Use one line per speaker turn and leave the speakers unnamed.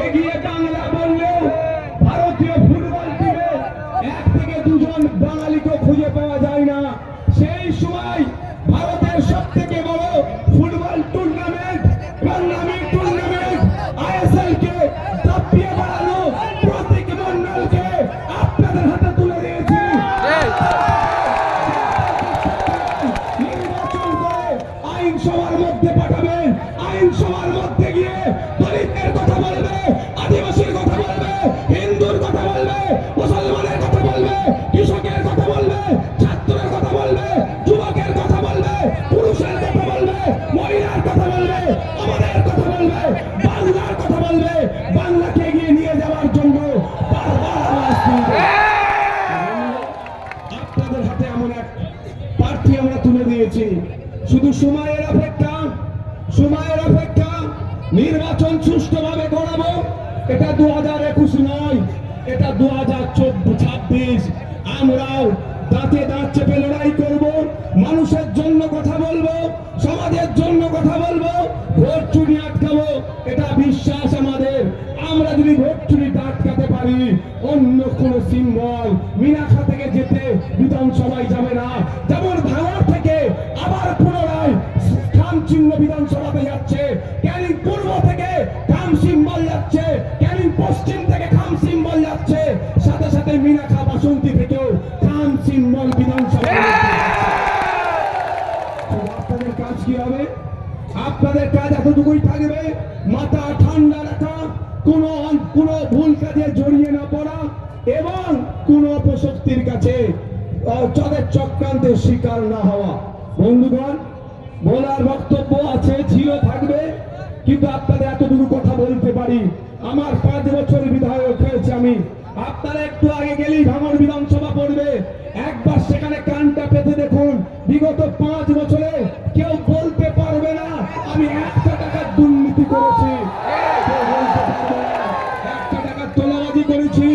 এগিয়ে বাংলা বললেও ভারতীয় ফুটবল টিমে 1 থেকে 2 জন বাঙালিকে খুঁজে পাওয়া যায় না। সেই সময় ভারতের সবথেকে বড় ফুটবল টুর্নামেন্ট আইএসএল কে দাপিয়ে বাড়ানো প্রতীক মণ্ডলকে আপনাদের হাতে তুলে দিয়েছি। নির্বাচন করে আইনসভার মধ্যে পাঠাবেন, আইনসভার মধ্যে গিয়ে দলিতের কথা বলবে, আদিবাসীর কথা বলবে, হিন্দুর কথা বলবে, মুসলমানের কথা বলবে, কৃষকের কথা বলবে, ছাত্রের কথা বলবে, যুবকের কথা বলবে, পুরুষের কথা বলবে, মহিলার কথা বলবে, আমাদের কথা বলবে, বাংলার কথা বলবে। বাংলাকে এগিয়ে নিয়ে যাওয়ার জন্য বারবার আওয়াজ তুলবে। আপনাদের হাতে এমন এক প্রার্থী আমরা তুলে দিয়েছি, শুধু সময়ের অপেক্ষা, সময়ের অপেক্ষা। নির্বাচন সুষ্ঠুভাবে করাবো। এটা 2021 নয়, এটা 2026। আমরাও দাঁতে দাঁত চেপে লড়াই করব, মানুষের জন্য কথা বলবো, সমাজের জন্য কথা বলবো, ভোট চুরি আটকাবো। এটা বিশ্বাস আমাদের। আমরা যদি ভোট চুরিটা আটকাতে পারি, অন্য কোন সিম্বল মিনাখা থেকে যেতে বিধানসভায় যাবে না। যেমন ভাঙড় থেকে আবার পুনরায় খাম চিহ্ন বিধানসভাতে যাচ্ছে, ক্যানিং পূর্ব থেকে খাম সিম্বল যাচ্ছে, ক্যানিং পশ্চিম থেকে খাম সিম্বল যাচ্ছে, সাথে সাথে মিনাখা বাসন্তী থেকেও খাম সিম্বল বিধানসভা। আপনাদের কাজ কি হবে? আপনাদের কাজ এতটুকুই থাকবে, মাথা ঠান্ডা রাখা, কোন ভুল কাজে জড়িয়ে না পড়া এবং কোন অপশক্তির কাছে তাদের চক্রান্তের শিকার না হওয়া। বন্ধুগণ, বলার বক্তব্য আছে, ছিল, থাকবে, কিন্তু আপনাদের এতটুকু কথা বলতে পারি। আমার 5 বছর বিধায়ক হয়েছে আমি। আপনারা একটু আগে গেলেই ভাঙড় বিধানসভা পড়বে, একবার সেখানে কানটা পেতে দেখুন। বিগত 5 বছরে কেউ বলতে পারবে না আমি 1 টাকার দুর্নীতি করেছি, 1 টাকার তোলাবাজি করেছি।